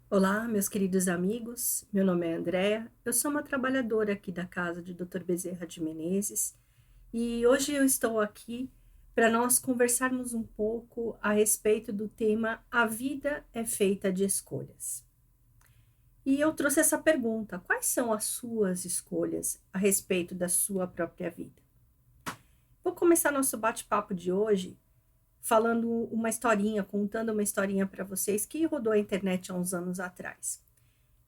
Olá, meus queridos amigos. Meu nome é Andréa. Eu sou uma trabalhadora aqui da casa de Dr. Bezerra de Menezes e hoje eu estou aqui para nós conversarmos um pouco a respeito do tema A Vida é Feita de Escolhas. E eu trouxe essa pergunta: quais são as suas escolhas a respeito da sua própria vida? Vou começar nosso bate-papo de hoje falando uma historinha, contando uma historinha para vocês que rodou a internet há uns anos atrás.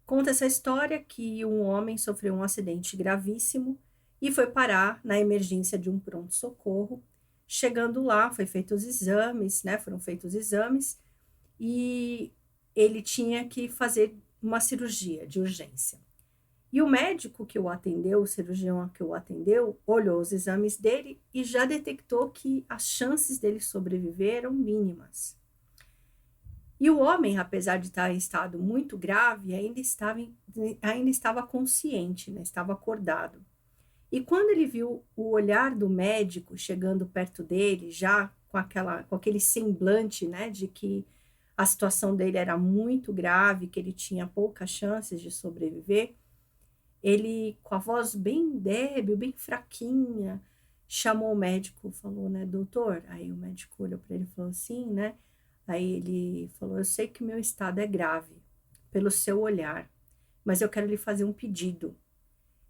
Conta essa história que um homem sofreu um acidente gravíssimo e foi parar na emergência de um pronto-socorro. Chegando lá, foi feitos os exames, né? Foram feitos os exames e ele tinha que fazer uma cirurgia de urgência. E o médico que o atendeu, o cirurgião que o atendeu, olhou os exames dele e já detectou que as chances dele sobreviver eram mínimas. E o homem, apesar de estar em estado muito grave, ainda estava consciente, né? Estava acordado. E quando ele viu o olhar do médico chegando perto dele, já com aquele semblante, né, de que a situação dele era muito grave, que ele tinha poucas chances de sobreviver, ele, com a voz bem débil, bem fraquinha, chamou o médico, falou, né, doutor? Aí o médico olhou para ele e falou assim, né? Aí ele falou: eu sei que o meu estado é grave, pelo seu olhar, mas eu quero lhe fazer um pedido.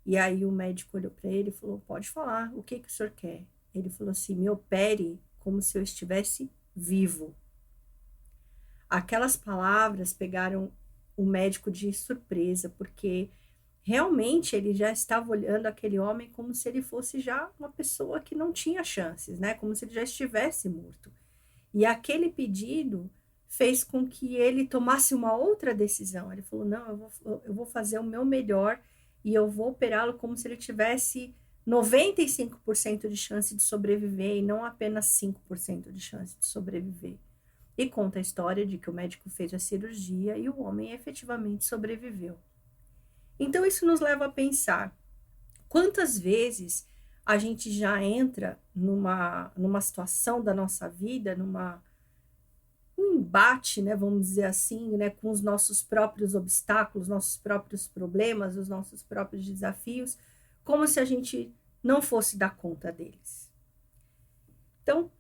E aí o médico olhou para ele e falou: pode falar, o que que o senhor quer? Ele falou assim: me opere como se eu estivesse vivo. Aquelas palavras pegaram o médico de surpresa, porque realmente ele já estava olhando aquele homem como se ele fosse já uma pessoa que não tinha chances, né? Como se ele já estivesse morto. E aquele pedido fez com que ele tomasse uma outra decisão. Ele falou: não, eu vou fazer o meu melhor e eu vou operá-lo como se ele tivesse 95% de chance de sobreviver e não apenas 5% de chance de sobreviver. E conta a história de que o médico fez a cirurgia e o homem efetivamente sobreviveu. Então, isso nos leva a pensar quantas vezes a gente já entra numa situação da nossa vida, um embate, né, vamos dizer assim, né, com os nossos próprios obstáculos, nossos próprios problemas, os nossos próprios desafios, como se a gente não fosse dar conta deles. Então,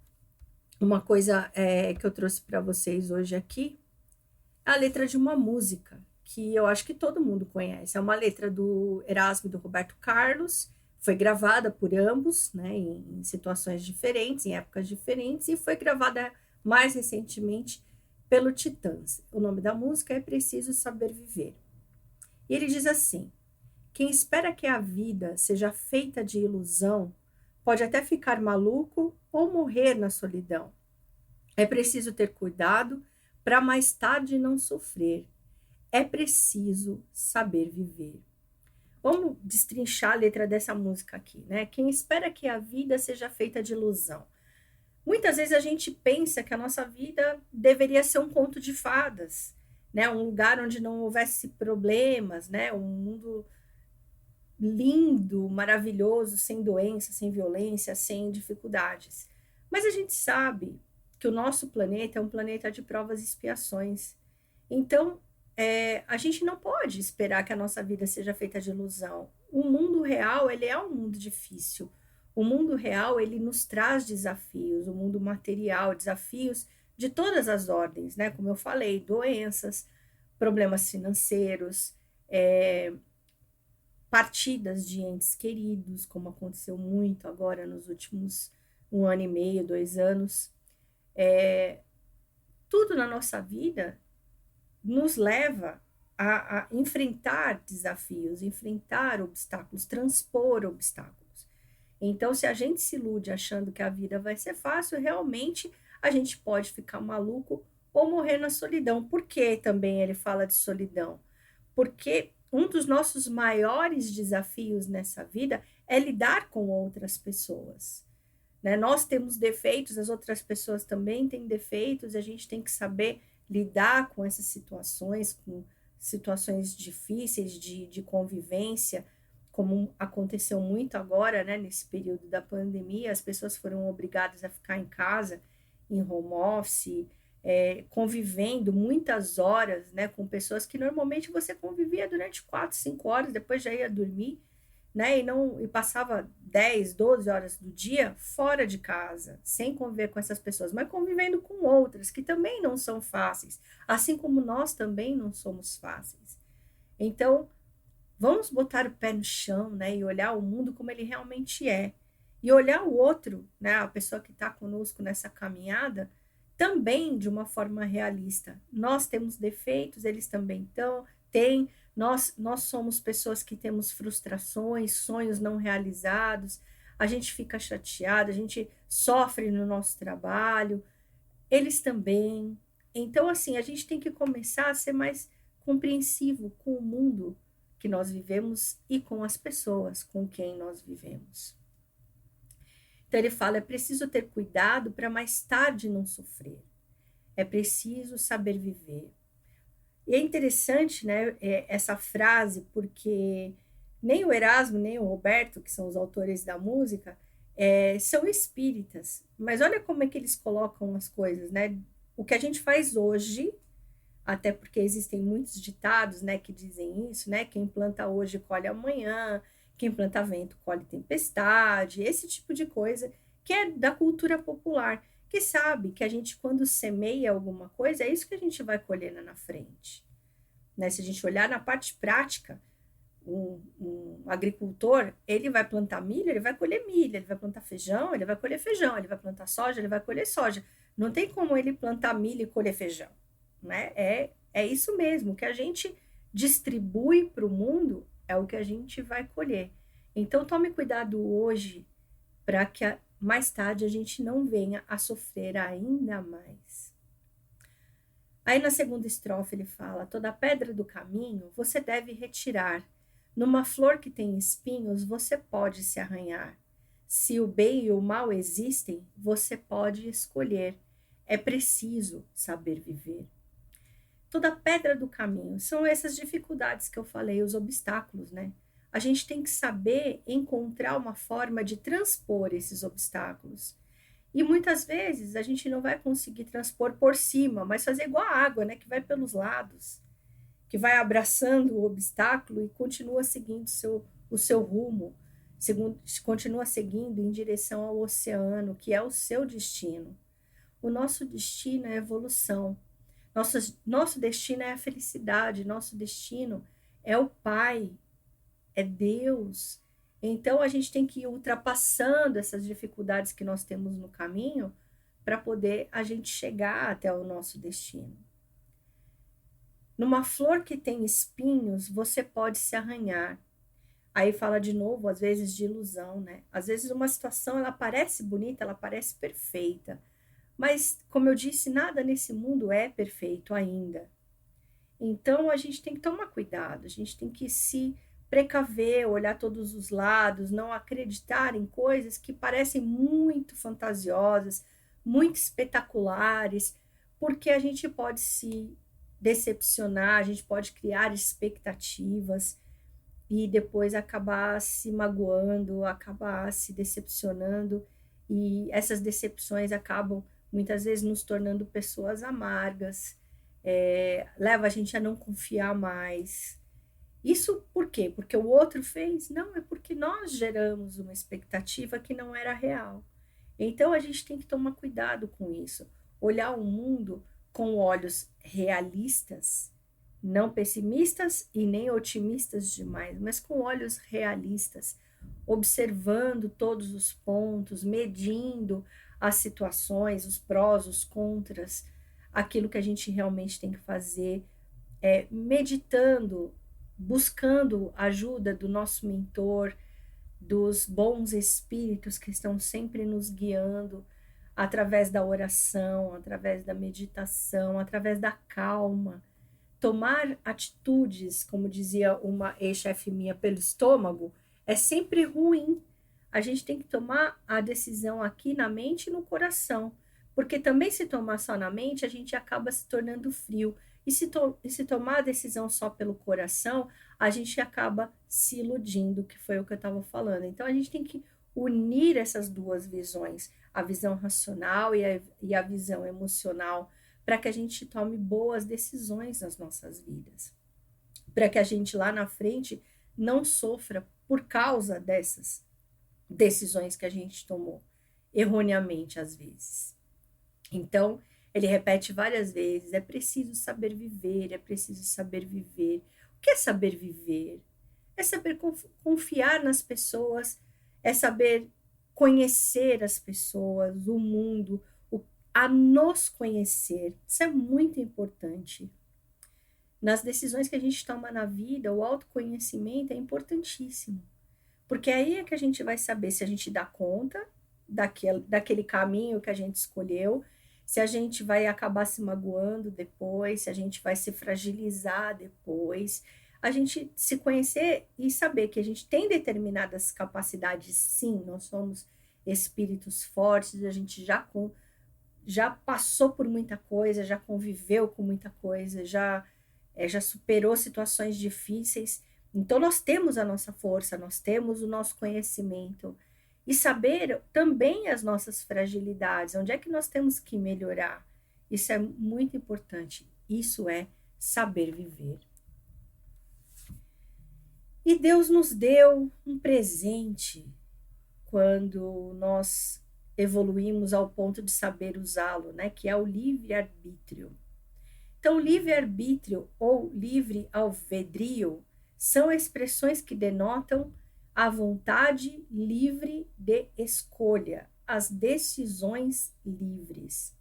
uma coisa que eu trouxe para vocês hoje aqui é a letra de uma música que eu acho que todo mundo conhece. É uma letra do Erasmo e do Roberto Carlos, foi gravada por ambos, né, em situações diferentes, em épocas diferentes, e foi gravada mais recentemente pelo Titãs. O nome da música é Preciso Saber Viver. E ele diz assim: quem espera que a vida seja feita de ilusão pode até ficar maluco ou morrer na solidão. É preciso ter cuidado para mais tarde não sofrer. É preciso saber viver. Vamos destrinchar a letra dessa música aqui, né? Quem espera que a vida seja feita de ilusão. Muitas vezes a gente pensa que a nossa vida deveria ser um conto de fadas, né? Um lugar onde não houvesse problemas, né? Um mundo lindo, maravilhoso, sem doença, sem violência, sem dificuldades. Mas a gente sabe que o nosso planeta é um planeta de provas e expiações. Então, a gente não pode esperar que a nossa vida seja feita de ilusão. O mundo real, ele é um mundo difícil. O mundo real, ele nos traz desafios, o mundo material, desafios de todas as ordens, né? Como eu falei, doenças, problemas financeiros, é, partidas de entes queridos, como aconteceu muito agora nos últimos 1 ano e meio, 2 anos. Tudo na nossa vida nos leva a enfrentar desafios, enfrentar obstáculos, transpor obstáculos. Então, se a gente se ilude achando que a vida vai ser fácil, realmente a gente pode ficar maluco ou morrer na solidão. Por que também ele fala de solidão? Porque um dos nossos maiores desafios nessa vida é lidar com outras pessoas. Né? Nós temos defeitos, as outras pessoas também têm defeitos, e a gente tem que saber lidar com essas situações, com situações difíceis de convivência, como aconteceu muito agora, né, nesse período da pandemia, as pessoas foram obrigadas a ficar em casa, em home office, convivendo muitas horas, né, com pessoas que normalmente você convivia durante 4, 5 horas, depois já ia dormir, né, e passava 10, 12 horas do dia fora de casa, sem conviver com essas pessoas, mas convivendo com outras que também não são fáceis, assim como nós também não somos fáceis. Então, vamos botar o pé no chão, né, e olhar o mundo como ele realmente é. E olhar o outro, né, a pessoa que está conosco nessa caminhada, também de uma forma realista. Nós temos defeitos, eles também têm. Nós somos pessoas que temos frustrações, sonhos não realizados, a gente fica chateado, a gente sofre no nosso trabalho, eles também. Então, assim, a gente tem que começar a ser mais compreensivo com o mundo que nós vivemos e com as pessoas com quem nós vivemos. Então, ele fala: é preciso ter cuidado para mais tarde não sofrer. É preciso saber viver. E é interessante, né, essa frase, porque nem o Erasmo, nem o Roberto, que são os autores da música, são espíritas. Mas olha como é que eles colocam as coisas, né? O que a gente faz hoje, até porque existem muitos ditados, né, que dizem isso, né? Quem planta hoje colhe amanhã, quem planta vento colhe tempestade, esse tipo de coisa que é da cultura popular, que sabe que a gente, quando semeia alguma coisa, é isso que a gente vai colher na frente. Né? Se a gente olhar na parte prática, um agricultor, ele vai plantar milho, ele vai colher milho, ele vai plantar feijão, ele vai colher feijão, ele vai plantar soja, ele vai colher soja. Não tem como ele plantar milho e colher feijão. Né? É isso mesmo, que a gente distribui para o mundo é o que a gente vai colher. Então, tome cuidado hoje para que mais tarde a gente não venha a sofrer ainda mais. Aí na segunda estrofe ele fala: toda pedra do caminho você deve retirar. Numa flor que tem espinhos você pode se arranhar. Se o bem e o mal existem, você pode escolher. É preciso saber viver. Toda pedra do caminho são essas dificuldades que eu falei, os obstáculos, né? A gente tem que saber encontrar uma forma de transpor esses obstáculos. E muitas vezes a gente não vai conseguir transpor por cima, mas fazer igual a água, né? Que vai pelos lados, que vai abraçando o obstáculo e continua seguindo o seu rumo, continua seguindo em direção ao oceano, que é o seu destino. O nosso destino é a evolução. Nosso destino é a felicidade, nosso destino é o Pai, é Deus. Então, a gente tem que ir ultrapassando essas dificuldades que nós temos no caminho para poder a gente chegar até o nosso destino. Numa flor que tem espinhos, você pode se arranhar. Aí fala de novo, às vezes, de ilusão, né? Às vezes uma situação, ela parece bonita, ela parece perfeita, mas, como eu disse, nada nesse mundo é perfeito ainda. Então, a gente tem que tomar cuidado, a gente tem que se precaver, olhar todos os lados, não acreditar em coisas que parecem muito fantasiosas, muito espetaculares, porque a gente pode se decepcionar, a gente pode criar expectativas e depois acabar se magoando, acabar se decepcionando, e essas decepções acabam muitas vezes nos tornando pessoas amargas, leva a gente a não confiar mais. Isso por quê? Porque o outro fez? Não, é porque nós geramos uma expectativa que não era real. Então a gente tem que tomar cuidado com isso, olhar o mundo com olhos realistas, não pessimistas e nem otimistas demais, mas com olhos realistas, observando todos os pontos, medindo as situações, os prós, os contras, aquilo que a gente realmente tem que fazer, meditando, buscando a ajuda do nosso mentor, dos bons espíritos que estão sempre nos guiando através da oração, através da meditação, através da calma. Tomar atitudes, como dizia uma ex-chefe minha, pelo estômago, é sempre ruim. A gente tem que tomar a decisão aqui na mente e no coração, porque também se tomar só na mente, a gente acaba se tornando frio. E se tomar a decisão só pelo coração, a gente acaba se iludindo, que foi o que eu estava falando. Então, a gente tem que unir essas duas visões, a visão racional e a visão emocional, para que a gente tome boas decisões nas nossas vidas, para que a gente lá na frente não sofra por causa dessas decisões que a gente tomou erroneamente às vezes. Então, ele repete várias vezes: é preciso saber viver, é preciso saber viver. O que é saber viver? É saber confiar nas pessoas, é saber conhecer as pessoas, o mundo, a nos conhecer. Isso é muito importante. Nas decisões que a gente toma na vida, o autoconhecimento é importantíssimo. Porque aí é que a gente vai saber se a gente dá conta daquele caminho que a gente escolheu, se a gente vai acabar se magoando depois, se a gente vai se fragilizar depois. A gente se conhecer e saber que a gente tem determinadas capacidades, sim, nós somos espíritos fortes, a gente já passou por muita coisa, já conviveu com muita coisa, já superou situações difíceis. Então, nós temos a nossa força, nós temos o nosso conhecimento. E saber também as nossas fragilidades, onde é que nós temos que melhorar. Isso é muito importante. Isso é saber viver. E Deus nos deu um presente quando nós evoluímos ao ponto de saber usá-lo, né? Que é o livre-arbítrio. Então, livre-arbítrio ou livre-alvedrio são expressões que denotam a vontade livre de escolha, as decisões livres.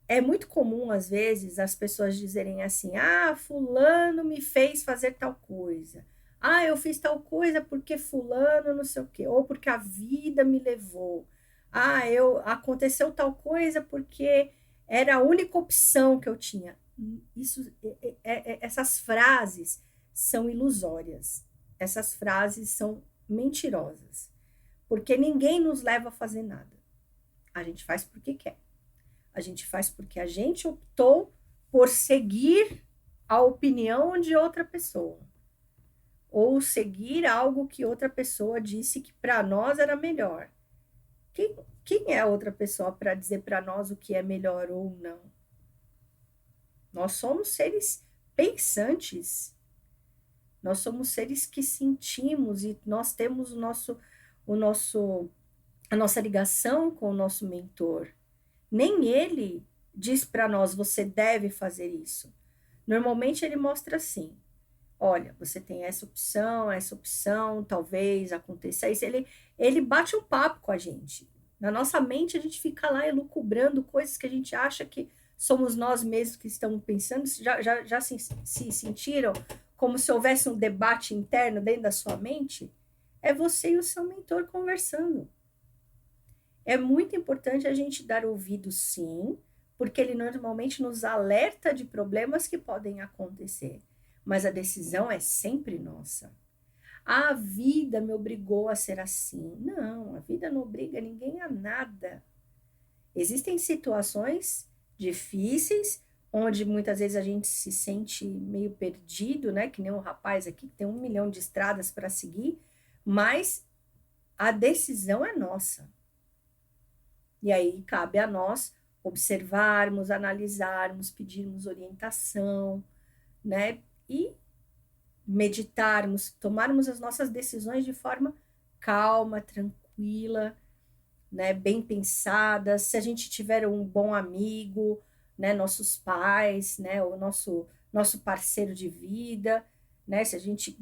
É muito comum, às vezes, as pessoas dizerem assim: ah, fulano me fez fazer tal coisa. Ah, eu fiz tal coisa porque fulano não sei o quê, ou porque a vida me levou. Ah, aconteceu tal coisa porque era a única opção que eu tinha. Essas frases são ilusórias. Essas frases são mentirosas, porque ninguém nos leva a fazer nada. A gente faz porque quer. A gente faz porque a gente optou por seguir a opinião de outra pessoa, ou seguir algo que outra pessoa disse que para nós era melhor. Quem é a outra pessoa para dizer para nós o que é melhor ou não? Nós somos seres pensantes. Nós somos seres que sentimos e nós temos a nossa ligação com o nosso mentor. Nem ele diz para nós: você deve fazer isso. Normalmente ele mostra assim: olha, você tem essa opção, talvez aconteça isso. Ele bate um papo com a gente. Na nossa mente a gente fica lá elucubrando coisas que a gente acha que somos nós mesmos que estamos pensando. Já se sentiram como se houvesse um debate interno dentro da sua mente? É você e o seu mentor conversando. É muito importante a gente dar ouvido, sim, porque ele normalmente nos alerta de problemas que podem acontecer, mas a decisão é sempre nossa. A vida me obrigou a ser assim. Não, a vida não obriga ninguém a nada. Existem situações difíceis, onde muitas vezes a gente se sente meio perdido, né? Que nem o rapaz aqui, que tem 1 milhão de estradas para seguir, mas a decisão é nossa. E aí cabe a nós observarmos, analisarmos, pedirmos orientação, né? E meditarmos, tomarmos as nossas decisões de forma calma, tranquila, né? Bem pensadas. Se a gente tiver um bom amigo, né? Nossos pais, né? O nosso parceiro de vida, né? Se a gente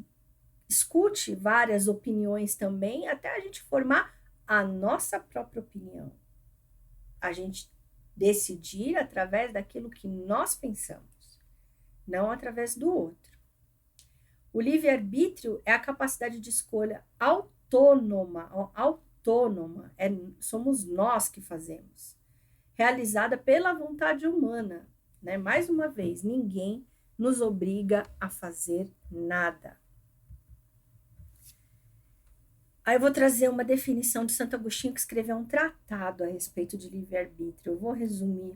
escute várias opiniões também, até a gente formar a nossa própria opinião. A gente decidir através daquilo que nós pensamos, não através do outro. O livre-arbítrio é a capacidade de escolha autônoma, somos nós que fazemos, realizada pela vontade humana, né? Mais uma vez, ninguém nos obriga a fazer nada. Aí eu vou trazer uma definição de Santo Agostinho, que escreveu um tratado a respeito de livre-arbítrio. Eu vou resumir,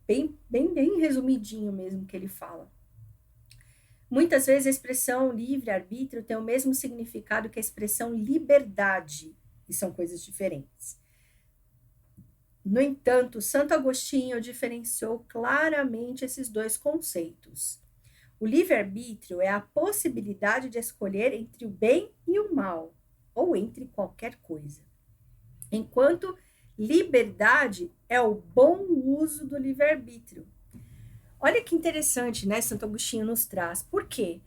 bem resumidinho mesmo que ele fala. Muitas vezes a expressão livre-arbítrio tem o mesmo significado que a expressão liberdade, e são coisas diferentes. No entanto, Santo Agostinho diferenciou claramente esses dois conceitos. O livre-arbítrio é a possibilidade de escolher entre o bem e o mal, ou entre qualquer coisa. Enquanto liberdade é o bom uso do livre-arbítrio. Olha que interessante, né? Santo Agostinho nos traz. Por quê?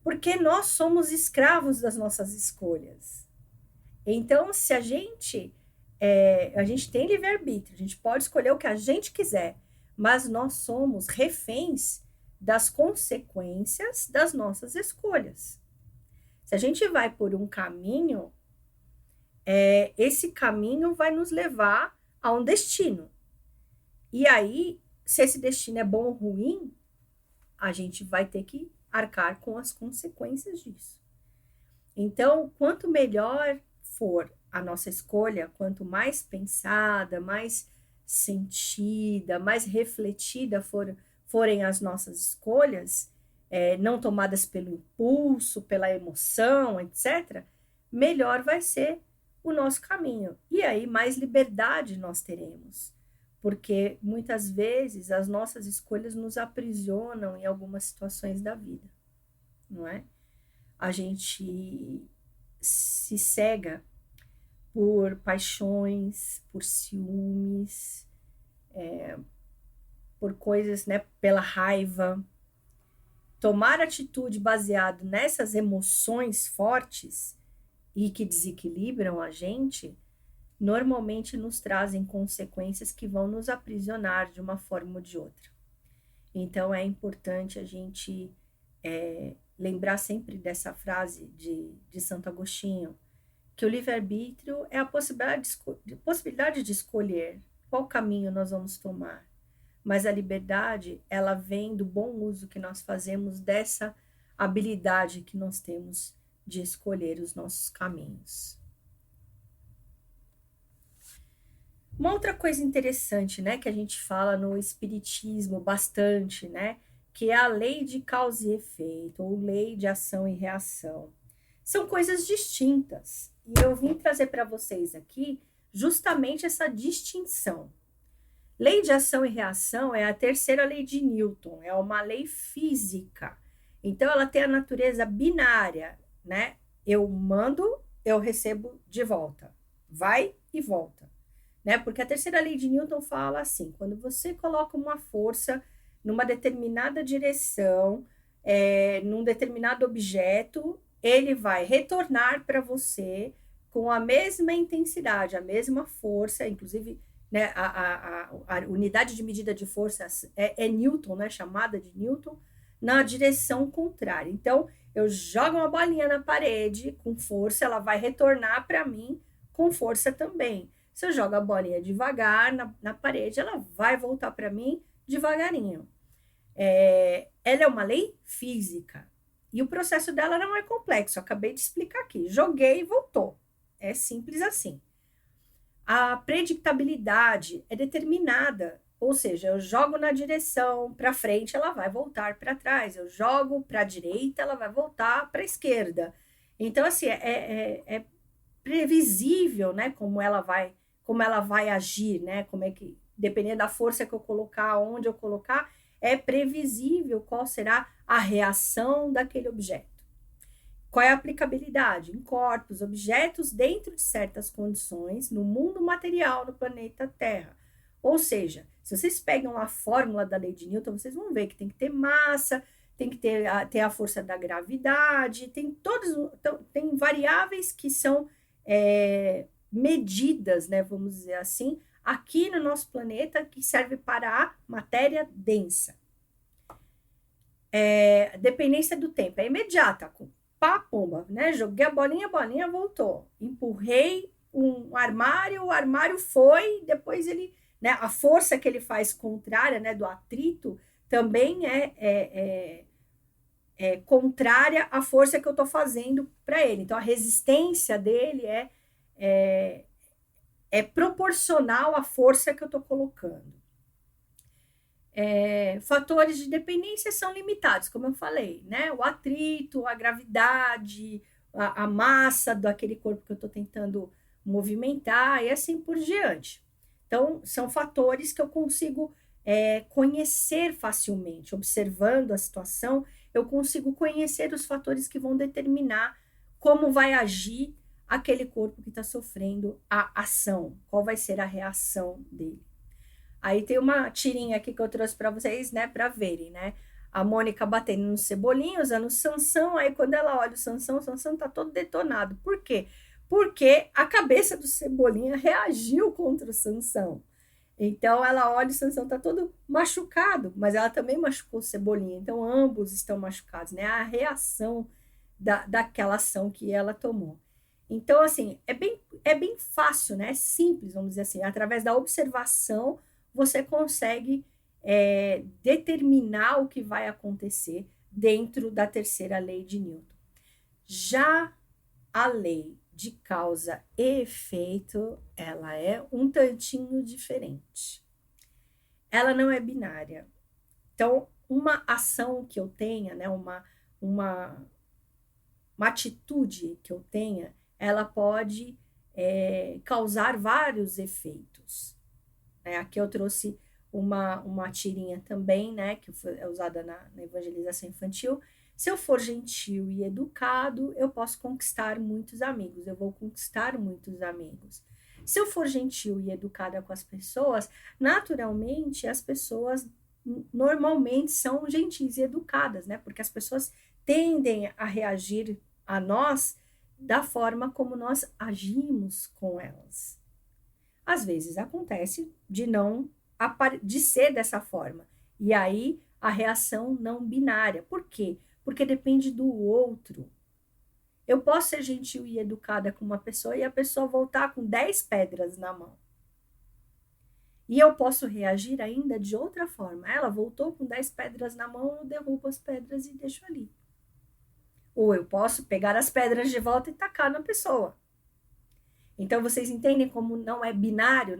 Porque nós somos escravos das nossas escolhas. Então, se a gente tem livre-arbítrio, a gente pode escolher o que a gente quiser, mas nós somos reféns das consequências das nossas escolhas. Se a gente vai por um caminho, esse caminho vai nos levar a um destino. E aí, se esse destino é bom ou ruim, a gente vai ter que arcar com as consequências disso. Então, quanto melhor for a nossa escolha, quanto mais pensada, mais sentida, mais refletida forem as nossas escolhas, não tomadas pelo impulso, pela emoção, etc., melhor vai ser o nosso caminho. E aí, mais liberdade nós teremos. Porque muitas vezes as nossas escolhas nos aprisionam em algumas situações da vida, não é? A gente se cega por paixões, por ciúmes, por coisas, né, pela raiva. Tomar atitude baseado nessas emoções fortes e que desequilibram a gente, normalmente nos trazem consequências que vão nos aprisionar de uma forma ou de outra. Então, é importante a gente lembrar sempre dessa frase de Santo Agostinho, que o livre-arbítrio é a possibilidade de escolher qual caminho nós vamos tomar. Mas a liberdade, ela vem do bom uso que nós fazemos dessa habilidade que nós temos de escolher os nossos caminhos. Uma outra coisa interessante, né, que a gente fala no espiritismo bastante, né, que é a lei de causa e efeito, ou lei de ação e reação. São coisas distintas. E eu vim trazer para vocês aqui justamente essa distinção. Lei de ação e reação é a terceira lei de Newton, é uma lei física. Então, ela tem a natureza binária, né? Eu mando, eu recebo de volta. Vai e volta. Né? Porque a terceira lei de Newton fala assim, quando você coloca uma força numa determinada direção, num determinado objeto, ele vai retornar para você com a mesma intensidade, a mesma força, inclusive, né, a unidade de medida de força é Newton, né, chamada de Newton, na direção contrária. Então, eu jogo uma bolinha na parede com força, ela vai retornar para mim com força também. Se eu jogo a bolinha devagar na parede, ela vai voltar para mim devagarinho. Ela é uma lei física. E o processo dela não é complexo, eu acabei de explicar aqui. Joguei e voltou. É simples assim. A predictabilidade é determinada, ou seja, eu jogo na direção para frente, ela vai voltar para trás. Eu jogo para a direita, ela vai voltar para a esquerda. Então, assim, é previsível, né, como ela vai agir, né, como é que, dependendo da força que eu colocar, onde eu colocar, é previsível qual será a reação daquele objeto. Qual é a aplicabilidade? Em corpos, objetos dentro de certas condições no mundo material do planeta Terra. Ou seja, se vocês pegam a fórmula da lei de Newton, vocês vão ver que tem que ter massa, tem que ter a força da gravidade, tem variáveis que são medidas, né, vamos dizer assim, aqui no nosso planeta, que serve para a matéria densa. Dependência do tempo é imediata, pá, pomba, né? Joguei a bolinha voltou. Empurrei um armário, o armário foi, depois ele, né, a força que ele faz contrária, né, do atrito, também é contrária à força que eu estou fazendo para ele. Então, a resistência dele é proporcional à força que eu estou colocando. Fatores de dependência são limitados, como eu falei, né? O atrito, a gravidade, a massa daquele corpo que eu estou tentando movimentar e assim por diante. Então, são fatores que eu consigo conhecer facilmente. Observando a situação, eu consigo conhecer os fatores que vão determinar como vai agir aquele corpo que está sofrendo a ação, qual vai ser a reação dele. Aí tem uma tirinha aqui que eu trouxe para vocês, né, para verem, né? A Mônica batendo no Cebolinha, usando o Sansão, aí quando ela olha o Sansão tá todo detonado. Por quê? Porque a cabeça do Cebolinha reagiu contra o Sansão. Então ela olha, o Sansão tá todo machucado, mas ela também machucou o Cebolinha. Então ambos estão machucados, né? A reação daquela ação que ela tomou. Então, assim, é bem fácil, né? É simples, vamos dizer assim. Através da observação, você consegue determinar o que vai acontecer dentro da terceira lei de Newton. Já a lei de causa e efeito, ela é um tantinho diferente. Ela não é binária. Então, uma ação que eu tenha, né, uma atitude que eu tenha, ela pode causar vários efeitos. Aqui eu trouxe uma tirinha também, né, que é usada na evangelização infantil. Se eu for gentil e educado, eu posso conquistar muitos amigos, eu vou conquistar muitos amigos. Se eu for gentil e educada com as pessoas, naturalmente as pessoas normalmente são gentis e educadas, né? Porque as pessoas tendem a reagir a nós da forma como nós agimos com elas. Às vezes acontece de ser dessa forma. E aí a reação não binária. Por quê? Porque depende do outro. Eu posso ser gentil e educada com uma pessoa e a pessoa voltar com 10 pedras na mão. E eu posso reagir ainda de outra forma. Ela voltou com 10 pedras na mão, eu derrubo as pedras e deixo ali. Ou eu posso pegar as pedras de volta e tacar na pessoa. Então, vocês entendem como não é binário,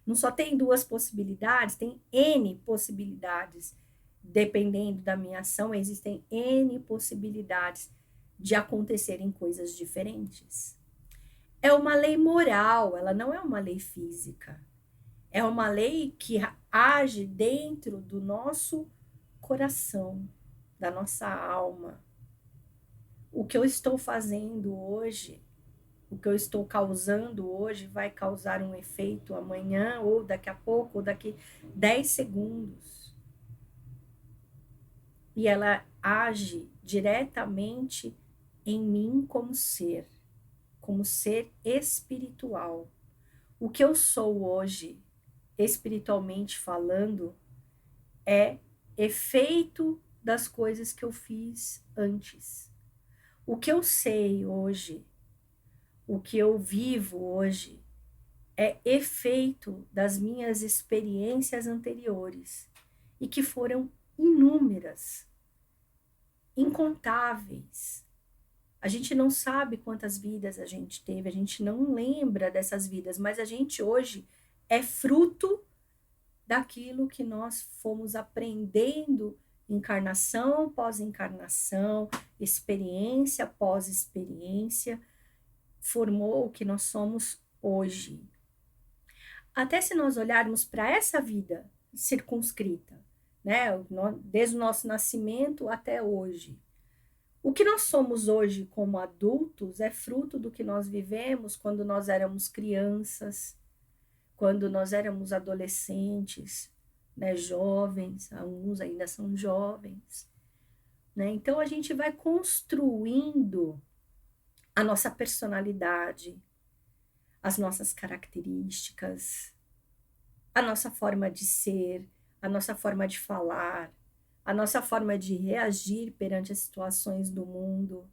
não só tem duas possibilidades, tem N possibilidades. Dependendo da minha ação, existem N possibilidades de acontecerem coisas diferentes. É uma lei moral, ela não é uma lei física. É uma lei que age dentro do nosso coração, da nossa alma. O que eu estou fazendo hoje, o que eu estou causando hoje vai causar um efeito amanhã, ou daqui a pouco, ou daqui 10 segundos. E ela age diretamente em mim como ser espiritual. O que eu sou hoje, espiritualmente falando, é efeito das coisas que eu fiz antes. O que eu sei hoje, o que eu vivo hoje, é efeito das minhas experiências anteriores e que foram inúmeras, incontáveis. A gente não sabe quantas vidas a gente teve, a gente não lembra dessas vidas, mas a gente hoje é fruto daquilo que nós fomos aprendendo encarnação pós encarnação, experiência pós experiência, formou o que nós somos hoje. Até se nós olharmos para essa vida circunscrita, né, desde o nosso nascimento até hoje, o que nós somos hoje como adultos é fruto do que nós vivemos quando nós éramos crianças, quando nós éramos adolescentes, né, jovens, alguns ainda são jovens, né? Então a gente vai construindo a nossa personalidade, as nossas características, a nossa forma de ser, a nossa forma de falar, a nossa forma de reagir perante as situações do mundo.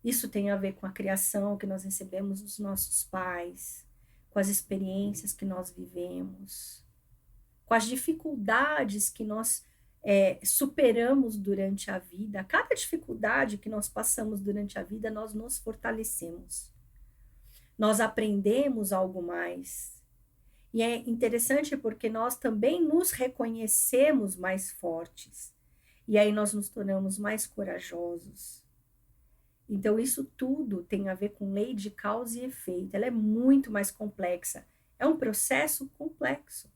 Isso tem a ver com a criação que nós recebemos dos nossos pais, com as experiências que nós vivemos, com as dificuldades que nós superamos durante a vida. Cada dificuldade que nós passamos durante a vida, nós nos fortalecemos. Nós aprendemos algo mais. E é interessante porque nós também nos reconhecemos mais fortes. E aí nós nos tornamos mais corajosos. Então, isso tudo tem a ver com lei de causa e efeito. Ela é muito mais complexa. É um processo complexo.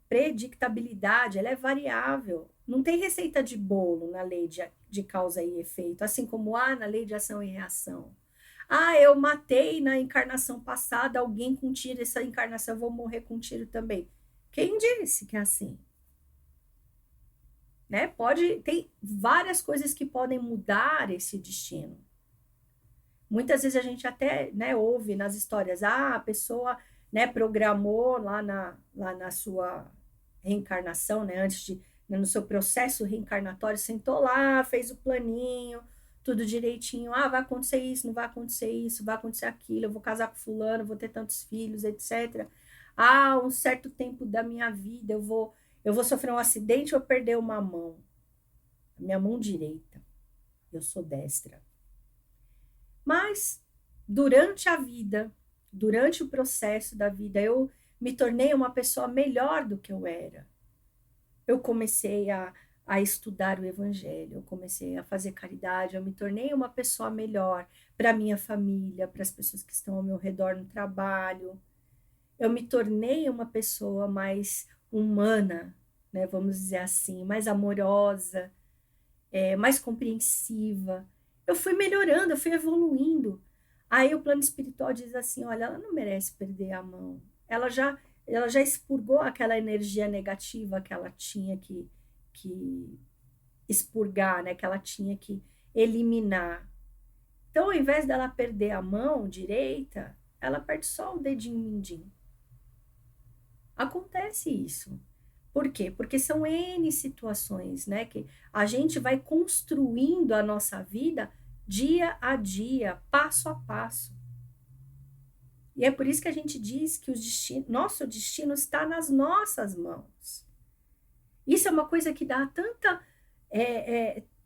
Predictabilidade, ela é variável. Não tem receita de bolo na lei de causa e efeito, assim como há na lei de ação e reação. Eu matei na encarnação passada alguém com tiro, essa encarnação eu vou morrer com tiro também. Quem disse que é assim? Né? Tem várias coisas que podem mudar esse destino. Muitas vezes a gente até, né, ouve nas histórias, a pessoa, né, programou lá na sua reencarnação, né, né, no seu processo reencarnatório, sentou lá, fez o planinho, tudo direitinho, vai acontecer isso, não vai acontecer isso, vai acontecer aquilo, eu vou casar com fulano, vou ter tantos filhos, etc. Um certo tempo da minha vida eu vou sofrer um acidente ou perder uma mão. A minha mão direita, eu sou destra. Mas durante a vida, durante o processo da vida, eu me tornei uma pessoa melhor do que eu era. Eu comecei a estudar o evangelho, eu comecei a fazer caridade, eu me tornei uma pessoa melhor para minha família, para as pessoas que estão ao meu redor no trabalho. Eu me tornei uma pessoa mais humana, né, vamos dizer assim, mais amorosa, mais compreensiva. Eu fui melhorando, eu fui evoluindo. Aí o plano espiritual diz assim, olha, ela não merece perder a mão. Ela já expurgou aquela energia negativa que ela tinha que expurgar, né? Que ela tinha que eliminar. Então, ao invés dela perder a mão direita, ela perde só o dedinho mindinho. Acontece isso. Por quê? Porque são N situações, né? Que a gente vai construindo a nossa vida dia a dia, passo a passo. E é por isso que a gente diz que nosso destino está nas nossas mãos. Isso é uma coisa que dá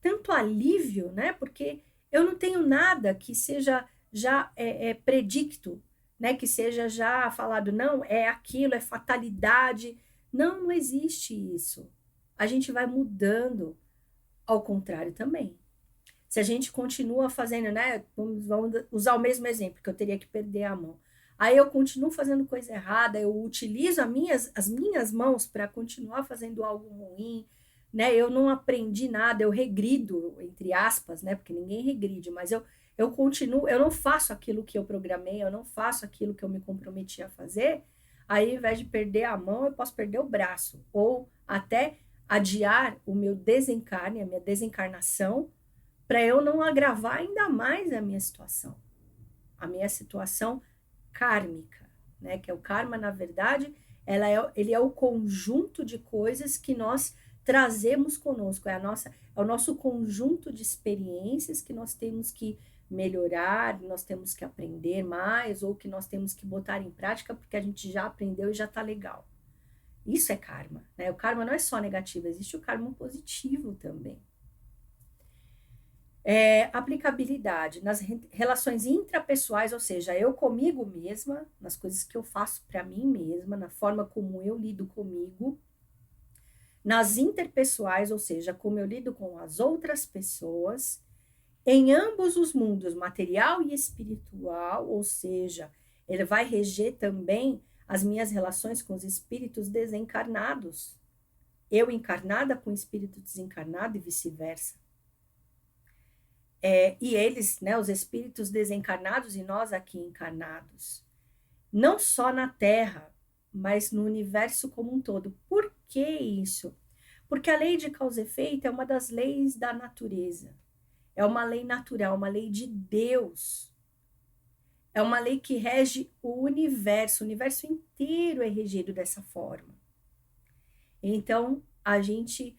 tanto alívio, né? Porque eu não tenho nada que seja já predicto, né? Que seja já falado, não, é aquilo, é fatalidade. Não existe isso. A gente vai mudando ao contrário também. Se a gente continua fazendo, né? Vamos usar o mesmo exemplo, que eu teria que perder a mão. Aí eu continuo fazendo coisa errada, eu utilizo as minhas mãos para continuar fazendo algo ruim, né? Eu não aprendi nada, eu regrido, entre aspas, né? Porque ninguém regride, mas eu continuo, eu não faço aquilo que eu programei, eu não faço aquilo que eu me comprometi a fazer. Aí, ao invés de perder a mão, eu posso perder o braço, ou até adiar o meu desencarne, a minha desencarnação, para eu não agravar ainda mais a minha situação kármica, né? Que é o karma, na verdade, ele é o conjunto de coisas que nós trazemos conosco, é o nosso conjunto de experiências que nós temos que melhorar, nós temos que aprender mais, ou que nós temos que botar em prática porque a gente já aprendeu e já está legal. Isso é karma, né? O karma não é só negativo, existe o karma positivo também. Aplicabilidade nas relações intrapessoais, ou seja, eu comigo mesma, nas coisas que eu faço para mim mesma, na forma como eu lido comigo, nas interpessoais, ou seja, como eu lido com as outras pessoas, em ambos os mundos, material e espiritual, ou seja, ele vai reger também as minhas relações com os espíritos desencarnados, eu encarnada com o espírito desencarnado e vice-versa. E eles, né, os espíritos desencarnados e nós aqui encarnados, não só na Terra, mas no universo como um todo. Por que isso? Porque a lei de causa e efeito é uma das leis da natureza. É uma lei natural, uma lei de Deus. É uma lei que rege o universo inteiro é regido dessa forma. Então, a gente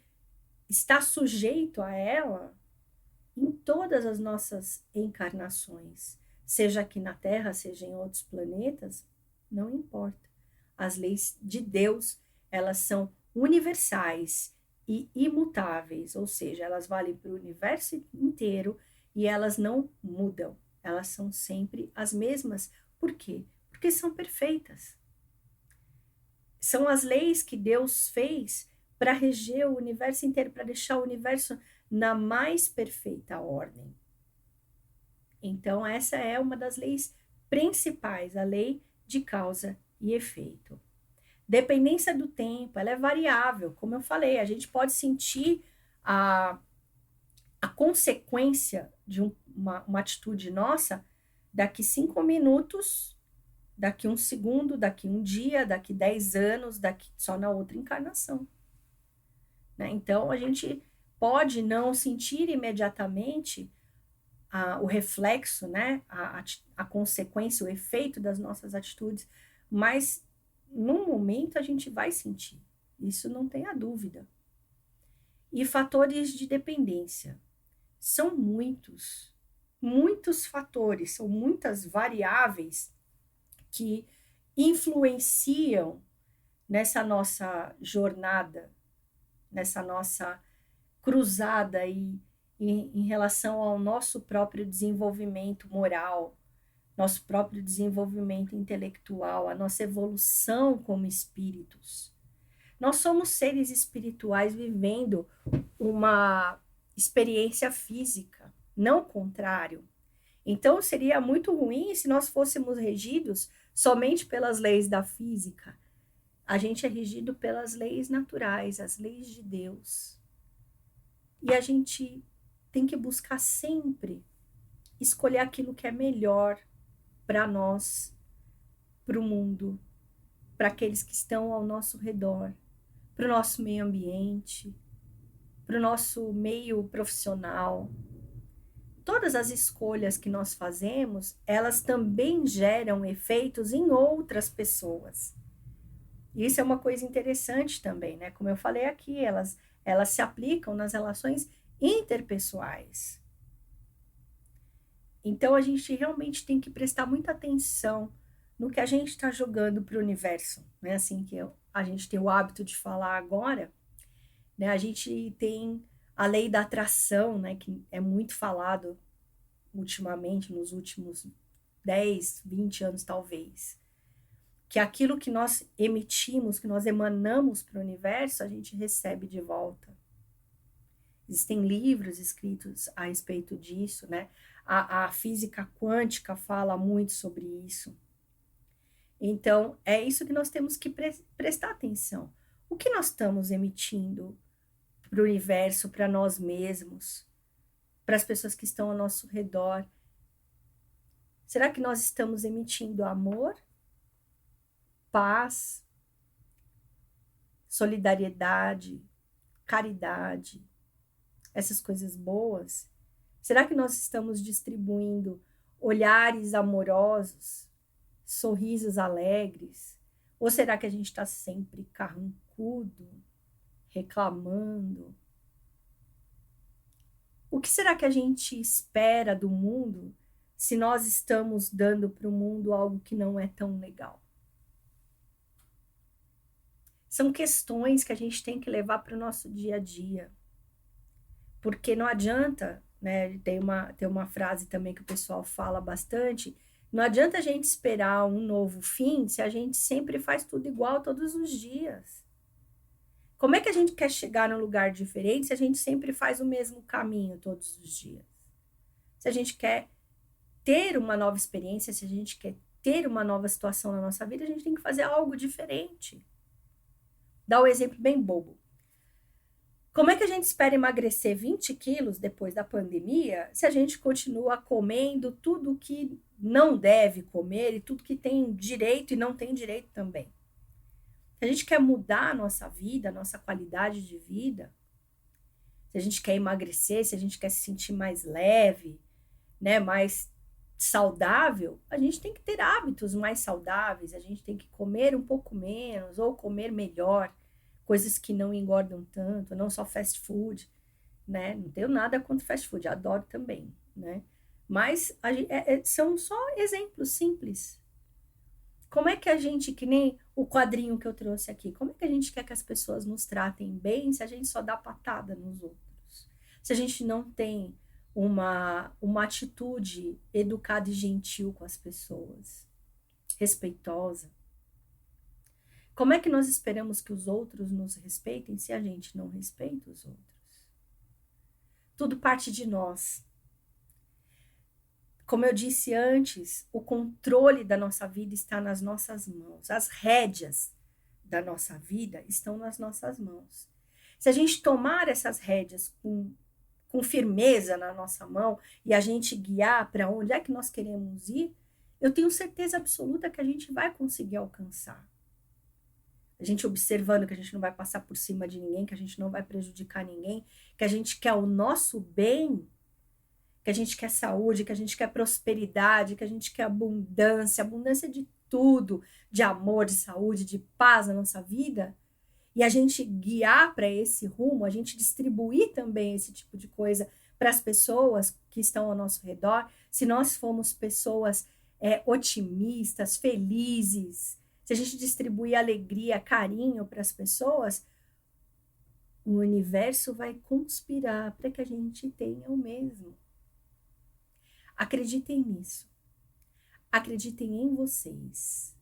está sujeito a ela em todas as nossas encarnações, seja aqui na Terra, seja em outros planetas, não importa. As leis de Deus, elas são universais e imutáveis, ou seja, elas valem para o universo inteiro e elas não mudam. Elas são sempre as mesmas. Por quê? Porque são perfeitas. São as leis que Deus fez para reger o universo inteiro, para deixar o universo na mais perfeita ordem. Então, essa é uma das leis principais, a lei de causa e efeito. Dependência do tempo, ela é variável, como eu falei, a gente pode sentir a consequência de uma atitude nossa daqui 5 minutos, daqui 1 segundo, daqui 1 dia, daqui 10 anos, daqui só na outra encarnação. Né? Então, a gente pode não sentir imediatamente o reflexo, né? a consequência, o efeito das nossas atitudes, mas num momento a gente vai sentir, isso não tenha dúvida. E fatores de dependência. São muitos fatores, são muitas variáveis que influenciam nessa nossa jornada, nessa nossa cruzada em relação ao nosso próprio desenvolvimento moral, nosso próprio desenvolvimento intelectual, a nossa evolução como espíritos. Nós somos seres espirituais vivendo uma experiência física, não o contrário. Então, seria muito ruim se nós fôssemos regidos somente pelas leis da física. A gente é regido pelas leis naturais, as leis de Deus. E a gente tem que buscar sempre escolher aquilo que é melhor para nós, para o mundo, para aqueles que estão ao nosso redor, para o nosso meio ambiente, para o nosso meio profissional. Todas as escolhas que nós fazemos, elas também geram efeitos em outras pessoas. E isso é uma coisa interessante também, né? Como eu falei aqui, elas se aplicam nas relações interpessoais. Então, a gente realmente tem que prestar muita atenção no que a gente está jogando para o universo, né? Assim que a gente tem o hábito de falar agora, né? A gente tem a lei da atração, né? Que é muito falado ultimamente, nos últimos 10, 20 anos talvez. Que aquilo que nós emitimos, que nós emanamos para o universo, a gente recebe de volta. Existem livros escritos a respeito disso, né? A física quântica fala muito sobre isso. Então, é isso que nós temos que prestar atenção. O que nós estamos emitindo para o universo, para nós mesmos, para as pessoas que estão ao nosso redor? Será que nós estamos emitindo amor, paz, solidariedade, caridade, essas coisas boas? Será que nós estamos distribuindo olhares amorosos, sorrisos alegres? Ou será que a gente está sempre carrancudo, reclamando? O que será que a gente espera do mundo se nós estamos dando para o mundo algo que não é tão legal? São questões que a gente tem que levar para o nosso dia a dia. Porque não adianta, né? Tem uma frase também que o pessoal fala bastante. Não adianta a gente esperar um novo fim se a gente sempre faz tudo igual todos os dias. Como é que a gente quer chegar num lugar diferente se a gente sempre faz o mesmo caminho todos os dias? Se a gente quer ter uma nova experiência, se a gente quer ter uma nova situação na nossa vida, a gente tem que fazer algo diferente. Dá um exemplo bem bobo. Como é que a gente espera emagrecer 20 quilos depois da pandemia se a gente continua comendo tudo que não deve comer e tudo que tem direito e não tem direito também? Se a gente quer mudar a nossa vida, a nossa qualidade de vida, se a gente quer emagrecer, se a gente quer se sentir mais leve, né, mais saudável, a gente tem que ter hábitos mais saudáveis, a gente tem que comer um pouco menos ou comer melhor, coisas que não engordam tanto, não só fast food, né? Não tenho nada contra fast food, adoro também, né? Mas são só exemplos simples. Como é que a gente, que nem o quadrinho que eu trouxe aqui, como é que a gente quer que as pessoas nos tratem bem se a gente só dá patada nos outros? Se a gente não tem uma atitude educada e gentil com as pessoas, respeitosa? Como é que nós esperamos que os outros nos respeitem se a gente não respeita os outros? Tudo parte de nós. Como eu disse antes, o controle da nossa vida está nas nossas mãos. As rédeas da nossa vida estão nas nossas mãos. Se a gente tomar essas rédeas com firmeza na nossa mão e a gente guiar para onde é que nós queremos ir, eu tenho certeza absoluta que a gente vai conseguir alcançar. A gente observando que a gente não vai passar por cima de ninguém, que a gente não vai prejudicar ninguém, que a gente quer o nosso bem, que a gente quer saúde, que a gente quer prosperidade, que a gente quer abundância de tudo, de amor, de saúde, de paz na nossa vida, e a gente guiar para esse rumo, a gente distribuir também esse tipo de coisa para as pessoas que estão ao nosso redor, se nós formos pessoas otimistas, felizes, se a gente distribuir alegria, carinho para as pessoas, o universo vai conspirar para que a gente tenha o mesmo. Acreditem nisso. Acreditem em vocês.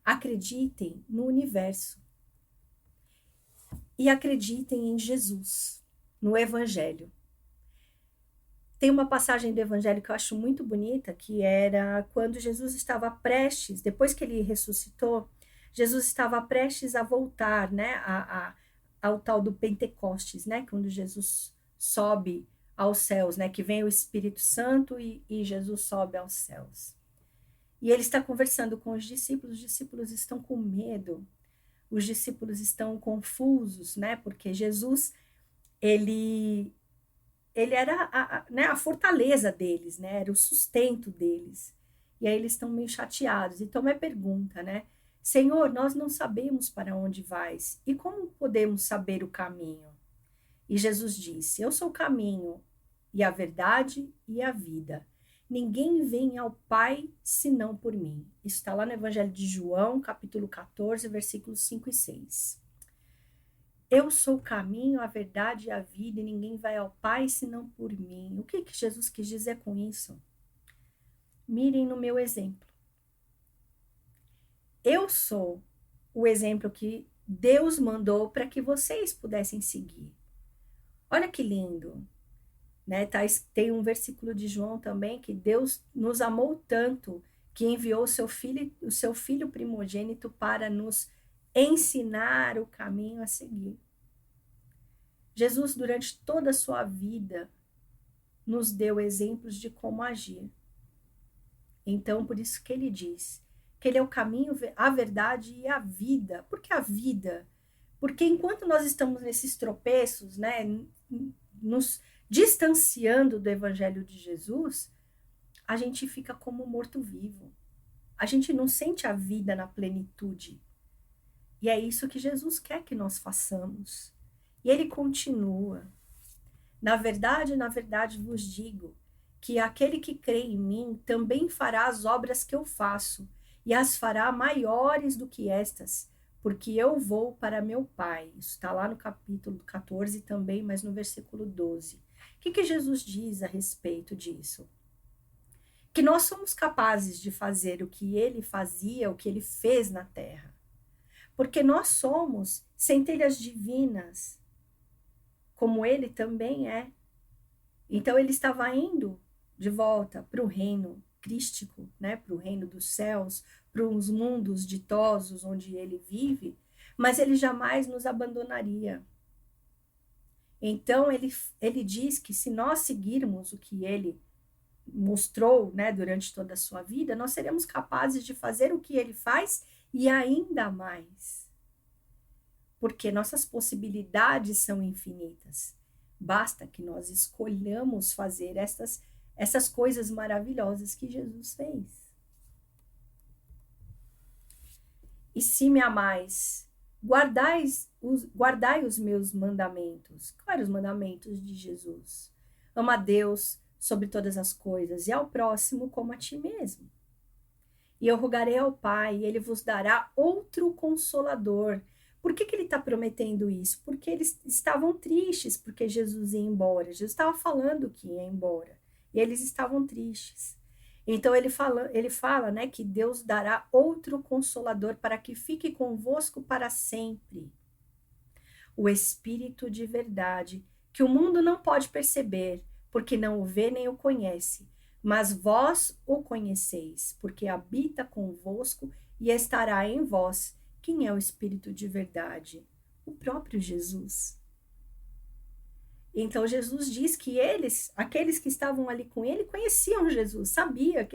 Acreditem no universo. E acreditem em Jesus, no Evangelho. Tem uma passagem do Evangelho que eu acho muito bonita, que era quando Jesus estava prestes, depois que ele ressuscitou, Jesus estava prestes a voltar, né, ao tal do Pentecostes, né, quando Jesus sobe aos céus, né, que vem o Espírito Santo e Jesus sobe aos céus. E ele está conversando com os discípulos estão com medo, os discípulos estão confusos, né, porque Jesus, ele era a fortaleza deles, né? Era o sustento deles. E aí eles estão meio chateados. E Tomé pergunta, né? Senhor, nós não sabemos para onde vais. E como podemos saber o caminho? E Jesus disse, eu sou o caminho e a verdade e a vida. Ninguém vem ao Pai senão por mim. Isso está lá no Evangelho de João, capítulo 14, versículos 5 e 6. Eu sou o caminho, a verdade e a vida, e ninguém vai ao Pai senão por mim. O que Jesus quis dizer com isso? Mirem no meu exemplo. Eu sou o exemplo que Deus mandou para que vocês pudessem seguir. Olha que lindo, né? Tem um versículo de João também que Deus nos amou tanto que enviou o seu filho primogênito para nos ensinar o caminho a seguir. Jesus, durante toda a sua vida, nos deu exemplos de como agir. Então, por isso que ele diz que ele é o caminho, a verdade e a vida. Por que a vida? Porque enquanto nós estamos nesses tropeços, né, nos distanciando do evangelho de Jesus, a gente fica como morto-vivo. A gente não sente a vida na plenitude. E é isso que Jesus quer que nós façamos. E ele continua. Na verdade vos digo que aquele que crê em mim também fará as obras que eu faço, e as fará maiores do que estas, porque eu vou para meu Pai. Isso está lá no capítulo 14 também, mas no versículo 12. O que Jesus diz a respeito disso? Que nós somos capazes de fazer o que ele fazia, o que ele fez na terra. Porque nós somos centelhas divinas, como ele também é. Então ele estava indo de volta para o reino crístico, né, para o reino dos céus, para os mundos ditosos onde ele vive, mas ele jamais nos abandonaria. Então ele diz que se nós seguirmos o que ele mostrou, né, durante toda a sua vida, nós seremos capazes de fazer o que ele faz e ainda mais. Porque nossas possibilidades são infinitas. Basta que nós escolhamos fazer essas coisas maravilhosas que Jesus fez. E se me amais, guardai os meus mandamentos. Quais eram os mandamentos de Jesus? Ama a Deus sobre todas as coisas e ao próximo como a ti mesmo. E eu rogarei ao Pai, e ele vos dará outro consolador. Por que ele está prometendo isso? Porque eles estavam tristes porque Jesus ia embora. Jesus estava falando que ia embora. E eles estavam tristes. Então ele fala, né, que Deus dará outro consolador para que fique convosco para sempre. O Espírito de verdade, que o mundo não pode perceber, porque não o vê nem o conhece. mas vós o conheceis, porque habita convosco e estará em vós. Quem é o Espírito de verdade? O próprio Jesus. Então Jesus diz que aqueles que estavam ali com ele, conheciam Jesus, sabia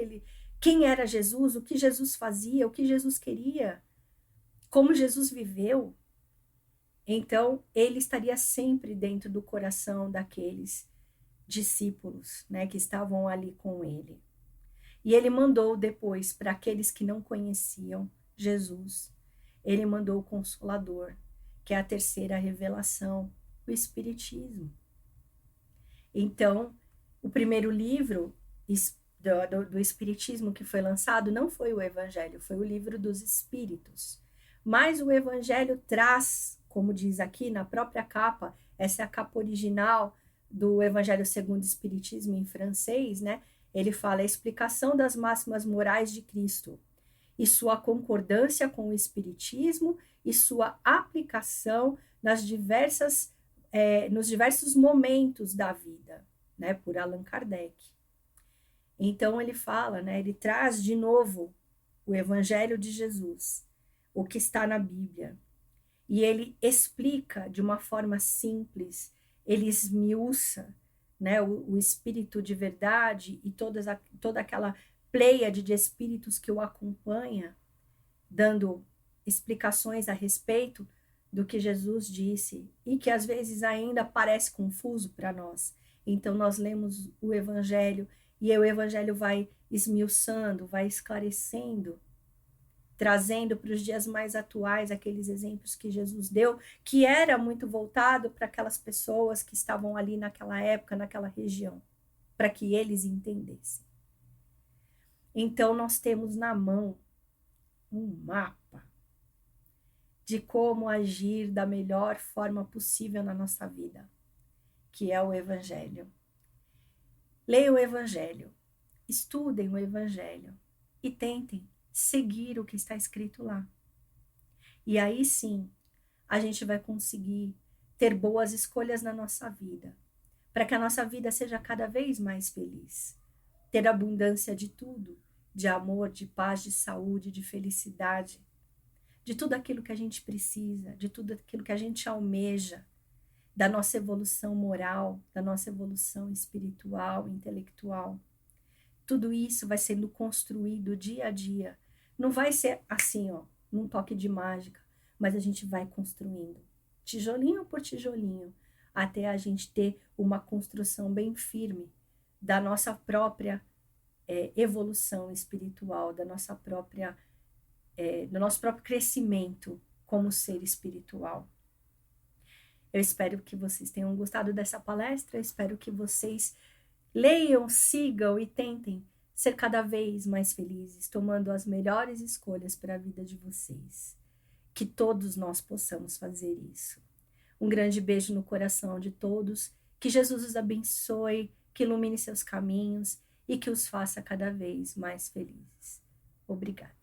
quem era Jesus, o que Jesus fazia, o que Jesus queria, como Jesus viveu. Então ele estaria sempre dentro do coração daqueles discípulos, né, que estavam ali com ele. E ele mandou depois para aqueles que não conheciam Jesus, ele mandou o Consolador, que é a terceira revelação, o Espiritismo. Então, o primeiro livro do Espiritismo que foi lançado não foi o Evangelho, foi o Livro dos Espíritos. Mas o Evangelho traz, como diz aqui na própria capa, essa é a capa original do Evangelho segundo o Espiritismo em francês, né? Ele fala a explicação das máximas morais de Cristo e sua concordância com o Espiritismo e sua aplicação nos diversos momentos da vida, né, por Allan Kardec. Então ele fala, né, ele traz de novo o Evangelho de Jesus, o que está na Bíblia, e ele explica de uma forma simples, ele esmiuça, né, o espírito de verdade e toda aquela pleiade de espíritos que o acompanha, dando explicações a respeito do que Jesus disse e que às vezes ainda parece confuso para nós. Então nós lemos o Evangelho e o Evangelho vai esmiuçando, vai esclarecendo, trazendo para os dias mais atuais aqueles exemplos que Jesus deu, que era muito voltado para aquelas pessoas que estavam ali naquela época, naquela região, para que eles entendessem. Então nós temos na mão um mapa de como agir da melhor forma possível na nossa vida, que é o Evangelho. Leiam o Evangelho, estudem o Evangelho e tentem seguir o que está escrito lá. E aí sim, a gente vai conseguir ter boas escolhas na nossa vida, para que a nossa vida seja cada vez mais feliz, ter abundância de tudo, de amor, de paz, de saúde, de felicidade, de tudo aquilo que a gente precisa, de tudo aquilo que a gente almeja, da nossa evolução moral, da nossa evolução espiritual, intelectual. Tudo isso vai sendo construído dia a dia. Não vai ser assim, ó, num toque de mágica, mas a gente vai construindo, tijolinho por tijolinho, até a gente ter uma construção bem firme da nossa própria evolução espiritual, do nosso próprio crescimento como ser espiritual. Eu espero que vocês tenham gostado dessa palestra, eu espero que vocês leiam, sigam e tentem ser cada vez mais felizes, tomando as melhores escolhas para a vida de vocês. Que todos nós possamos fazer isso. Um grande beijo no coração de todos, que Jesus os abençoe, que ilumine seus caminhos e que os faça cada vez mais felizes. Obrigada.